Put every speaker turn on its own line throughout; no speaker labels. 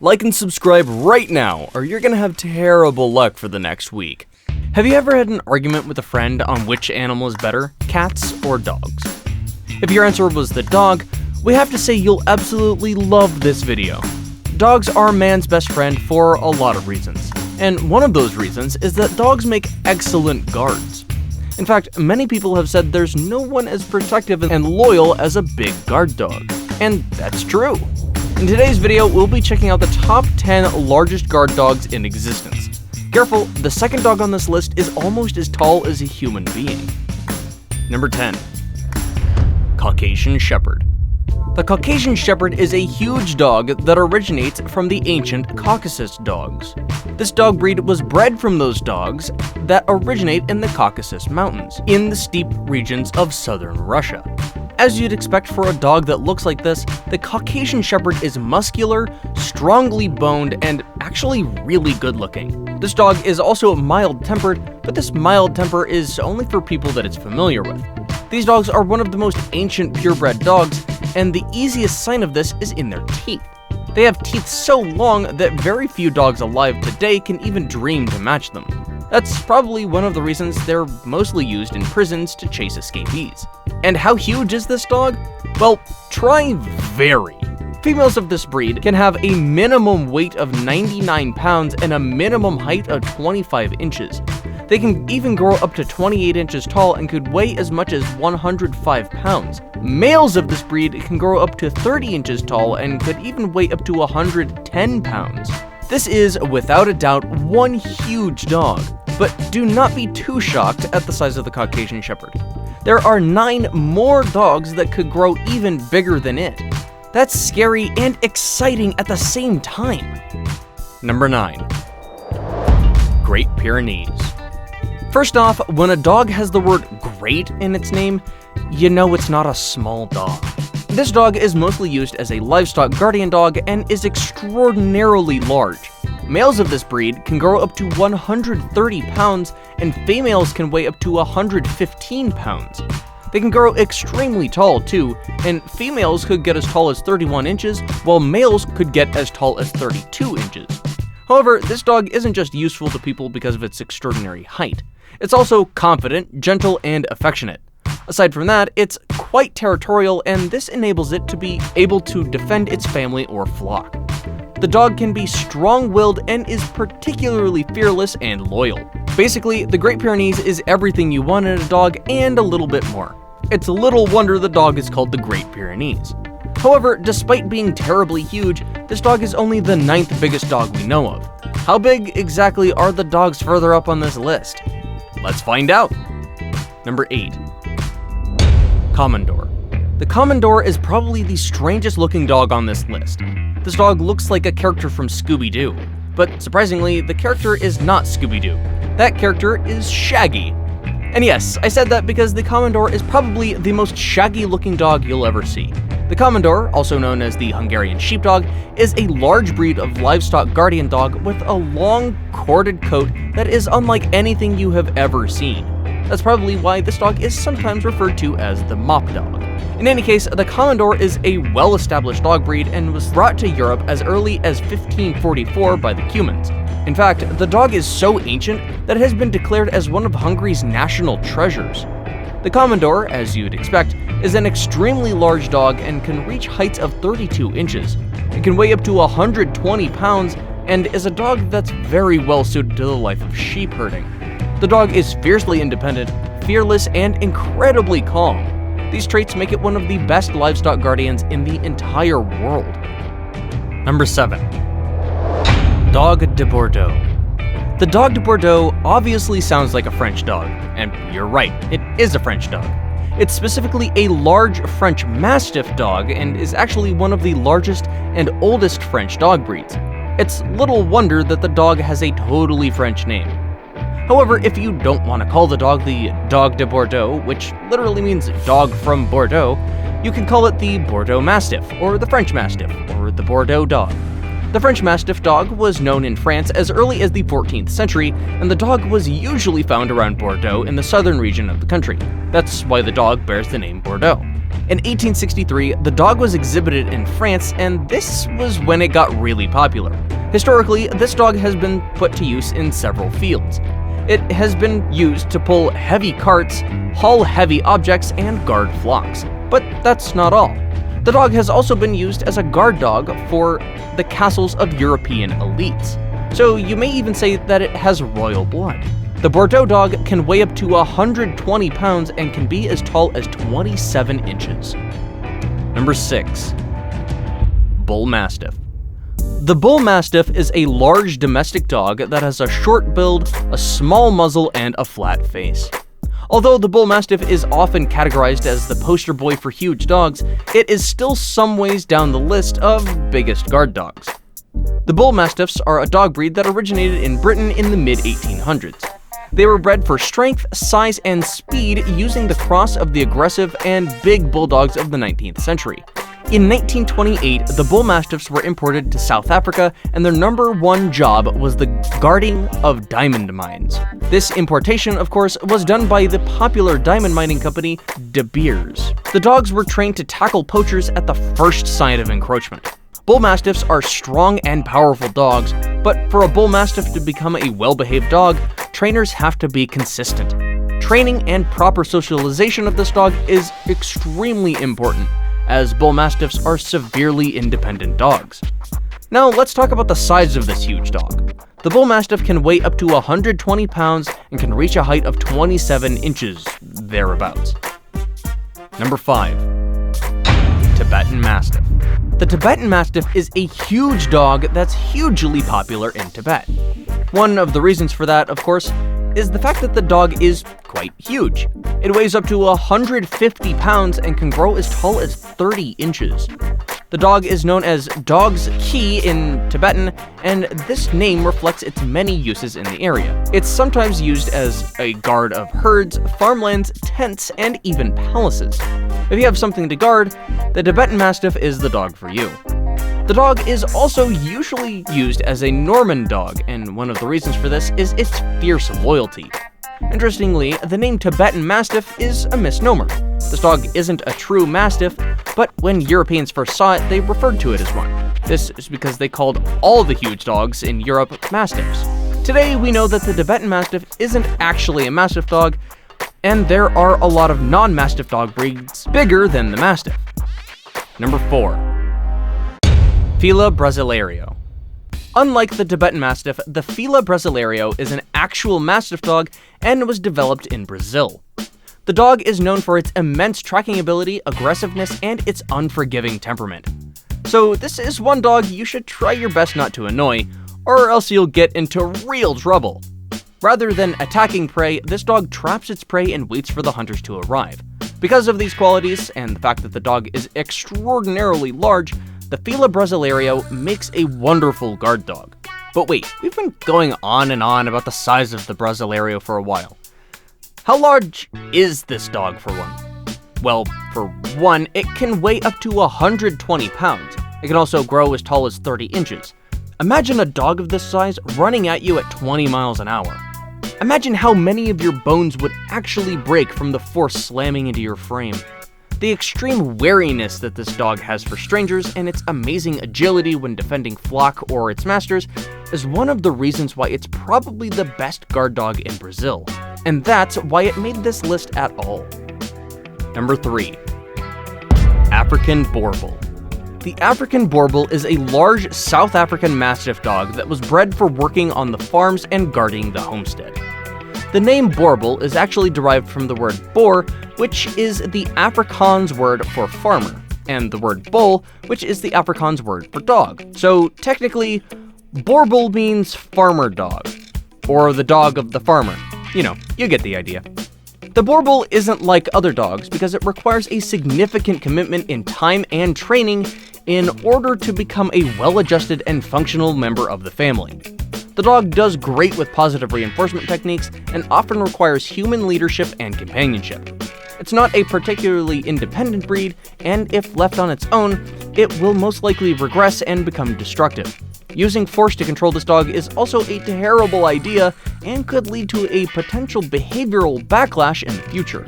Like and subscribe right now, or you're gonna have terrible luck for the next week. Have you ever had an argument with a friend on which animal is better, cats or dogs? If your answer was the dog, we have to say you'll absolutely love this video. Dogs are man's best friend for a lot of reasons, and one of those reasons is that dogs make excellent guards. In fact, many people have said there's no one as protective and loyal as a big guard dog, and that's true. In today's video, we'll be checking out the top 10 largest guard dogs in existence. Careful, the second dog on this list is almost as tall as a human being. Number 10. Caucasian Shepherd. The Caucasian Shepherd is a huge dog that originates from the ancient Caucasus dogs. This dog breed was bred from those dogs that originate in the Caucasus Mountains, in the steep regions of southern Russia. As you'd expect for a dog that looks like this, the Caucasian Shepherd is muscular, strongly boned, and actually really good looking. This dog is also mild-tempered, but this mild temper is only for people that it's familiar with. These dogs are one of the most ancient purebred dogs, and the easiest sign of this is in their teeth. They have teeth so long that very few dogs alive today can even dream to match them. That's probably one of the reasons they're mostly used in prisons to chase escapees. And how huge is this dog? Well, try very. Females of this breed can have a minimum weight of 99 pounds and a minimum height of 25 inches. They can even grow up to 28 inches tall and could weigh as much as 105 pounds. Males of this breed can grow up to 30 inches tall and could even weigh up to 110 pounds. This is, without a doubt, one huge dog, but do not be too shocked at the size of the Caucasian Shepherd. There are 9 more dogs that could grow even bigger than it. That's scary and exciting at the same time. Number 9. Great Pyrenees. First off, when a dog has the word great in its name, you know it's not a small dog. This dog is mostly used as a livestock guardian dog and is extraordinarily large. Males of this breed can grow up to 130 pounds and females can weigh up to 115 pounds. They can grow extremely tall too, and females could get as tall as 31 inches, while males could get as tall as 32 inches. However, this dog isn't just useful to people because of its extraordinary height. It's also confident, gentle, and affectionate. Aside from that, it's quite territorial, and this enables it to be able to defend its family or flock. The dog can be strong-willed and is particularly fearless and loyal. Basically, the Great Pyrenees is everything you want in a dog and a little bit more. It's little wonder the dog is called the Great Pyrenees. However, despite being terribly huge, this dog is only the 9th biggest dog we know of. How big exactly are the dogs further up on this list? Let's find out. Number 8. Commodore. The Commodore is probably the strangest looking dog on this list. This dog looks like a character from Scooby-Doo, but surprisingly, the character is not Scooby-Doo. That character is Shaggy. And yes, I said that because the Commodore is probably the most shaggy looking dog you'll ever see. The Commodore, also known as the Hungarian Sheepdog, is a large breed of livestock guardian dog with a long, corded coat that is unlike anything you have ever seen. That's probably why this dog is sometimes referred to as the mop dog. In any case, the Commodore is a well-established dog breed and was brought to Europe as early as 1544 by the Cumans. In fact, the dog is so ancient that it has been declared as one of Hungary's national treasures. The Commodore, as you'd expect, is an extremely large dog and can reach heights of 32 inches. It can weigh up to 120 pounds and is a dog that's very well suited to the life of sheep herding. The dog is fiercely independent, fearless, and incredibly calm. These traits make it one of the best livestock guardians in the entire world. Number 7. Dog de Bordeaux. The Dog de Bordeaux obviously sounds like a French dog, and you're right, it is a French dog. It's specifically a large French Mastiff dog and is actually one of the largest and oldest French dog breeds. It's little wonder that the dog has a totally French name. However, if you don't want to call the dog the Dog de Bordeaux, which literally means dog from Bordeaux, you can call it the Bordeaux Mastiff, or the French Mastiff, or the Bordeaux dog. The French Mastiff dog was known in France as early as the 14th century, and the dog was usually found around Bordeaux in the southern region of the country. That's why the dog bears the name Bordeaux. In 1863, the dog was exhibited in France, and this was when it got really popular. Historically, this dog has been put to use in several fields. It has been used to pull heavy carts, haul heavy objects, and guard flocks. But that's not all. The dog has also been used as a guard dog for the castles of European elites. So you may even say that it has royal blood. The Bordeaux dog can weigh up to 120 pounds and can be as tall as 27 inches. Number 6. Bull Mastiff. The Bull Mastiff is a large domestic dog that has a short build, a small muzzle, and a flat face. Although the Bull Mastiff is often categorized as the poster boy for huge dogs, it is still some ways down the list of biggest guard dogs. The Bull Mastiffs are a dog breed that originated in Britain in the mid-1800s. They were bred for strength, size, and speed using the cross of the aggressive and big bulldogs of the 19th century. In 1928, the Bull Mastiffs were imported to South Africa, and their number one job was the guarding of diamond mines. This importation, of course, was done by the popular diamond mining company De Beers. The dogs were trained to tackle poachers at the first sign of encroachment. Bull Mastiffs are strong and powerful dogs, but for a Bull Mastiff to become a well-behaved dog, trainers have to be consistent. Training and proper socialization of this dog is extremely important, as Bull Mastiffs are severely independent dogs. Now let's talk about the size of this huge dog. The Bull Mastiff can weigh up to 120 pounds and can reach a height of 27 inches, thereabouts. Number 5. Tibetan Mastiff. The Tibetan Mastiff is a huge dog that's hugely popular in Tibet. One of the reasons for that, of course, is the fact that the dog is quite huge. It weighs up to 150 pounds and can grow as tall as 30 inches. The dog is known as Dog's Key in Tibetan, and this name reflects its many uses in the area. It's sometimes used as a guard of herds, farmlands, tents, and even palaces. If you have something to guard, the Tibetan Mastiff is the dog for you. The dog is also usually used as a Norman dog, and one of the reasons for this is its fierce loyalty. Interestingly, the name Tibetan Mastiff is a misnomer. This dog isn't a true Mastiff, but when Europeans first saw it, they referred to it as one. This is because they called all the huge dogs in Europe Mastiffs. Today, we know that the Tibetan Mastiff isn't actually a Mastiff dog, and there are a lot of non-Mastiff dog breeds bigger than the Mastiff. Number 4. Fila Brazilerio. Unlike the Tibetan Mastiff, the Fila Brazilerio is an actual Mastiff dog and was developed in Brazil. The dog is known for its immense tracking ability, aggressiveness, and its unforgiving temperament. So this is one dog you should try your best not to annoy, or else you'll get into real trouble. Rather than attacking prey, this dog traps its prey and waits for the hunters to arrive. Because of these qualities, and the fact that the dog is extraordinarily large, the Fila Brazilerio makes a wonderful guard dog. But wait, we've been going on and on about the size of the Brazilerio for a while. How large is this dog for one? Well, for one, it can weigh up to 120 pounds. It can also grow as tall as 30 inches. Imagine a dog of this size running at you at 20 miles an hour. Imagine how many of your bones would actually break from the force slamming into your frame. The extreme wariness that this dog has for strangers and its amazing agility when defending flock or its masters is one of the reasons why it's probably the best guard dog in Brazil. And that's why it made this list at all. Number 3. African Boerboel. The African Boerboel is a large South African Mastiff dog that was bred for working on the farms and guarding the homestead. The name Boerboel is actually derived from the word Boer, which is the Afrikaans word for farmer, and the word bull, which is the Afrikaans word for dog. So technically, Boerboel means farmer dog, or the dog of the farmer. You know, you get the idea. The Boerboel isn't like other dogs because it requires a significant commitment in time and training in order to become a well-adjusted and functional member of the family. The dog does great with positive reinforcement techniques and often requires human leadership and companionship. It's not a particularly independent breed, and if left on its own, it will most likely regress and become destructive. Using force to control this dog is also a terrible idea and could lead to a potential behavioral backlash in the future.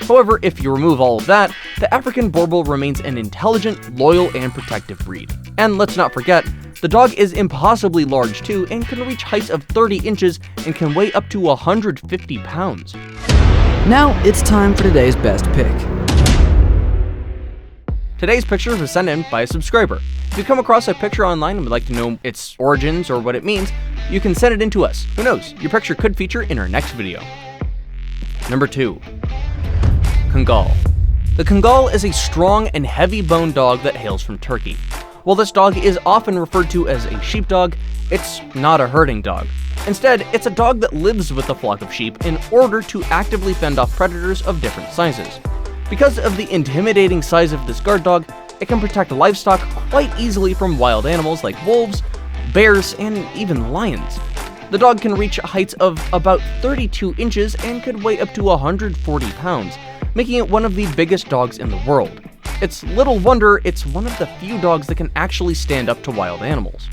However, if you remove all of that, the African Boerboel remains an intelligent, loyal, and protective breed. And let's not forget, the dog is impossibly large too and can reach heights of 30 inches and can weigh up to 150 pounds.
Now it's time for today's best pick.
Today's picture was sent in by a subscriber. If you come across a picture online and would like to know its origins or what it means, you can send it in to us. Who knows, your picture could feature in our next video. Number 2. Kangal. The Kangal is a strong and heavy-boned dog that hails from Turkey. While this dog is often referred to as a sheepdog, it's not a herding dog. Instead, it's a dog that lives with a flock of sheep in order to actively fend off predators of different sizes. Because of the intimidating size of this guard dog, it can protect livestock quite easily from wild animals like wolves, bears, and even lions. The dog can reach heights of about 32 inches and could weigh up to 140 pounds, making it one of the biggest dogs in the world. It's little wonder it's one of the few dogs that can actually stand up to wild animals.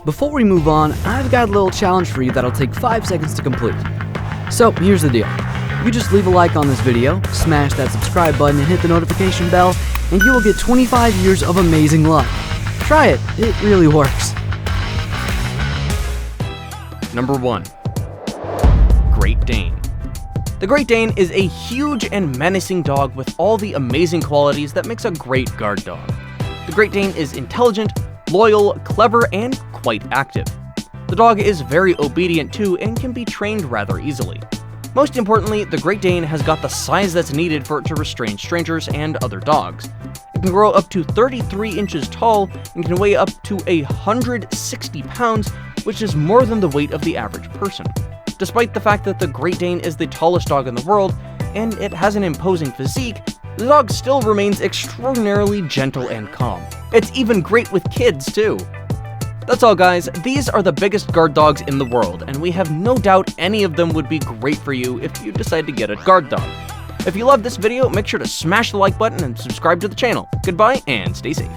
Before we move on, I've got a little challenge for you that'll take 5 seconds to complete. So here's the deal. You just leave a like on this video, smash that subscribe button and hit the notification bell, and you will get 25 years of amazing luck. Try it, it really works.
Number 1. Great Dane. The Great Dane is a huge and menacing dog with all the amazing qualities that makes a great guard dog. The Great Dane is intelligent, loyal, clever, and quite active. The dog is very obedient too and can be trained rather easily. Most importantly, the Great Dane has got the size that's needed for it to restrain strangers and other dogs. It can grow up to 33 inches tall and can weigh up to 160 pounds, which is more than the weight of the average person. Despite the fact that the Great Dane is the tallest dog in the world, and it has an imposing physique, the dog still remains extraordinarily gentle and calm. It's even great with kids too. That's all guys, these are the biggest guard dogs in the world, and we have no doubt any of them would be great for you if you decide to get a guard dog. If you love this video, make sure to smash the like button and subscribe to the channel. Goodbye and stay safe.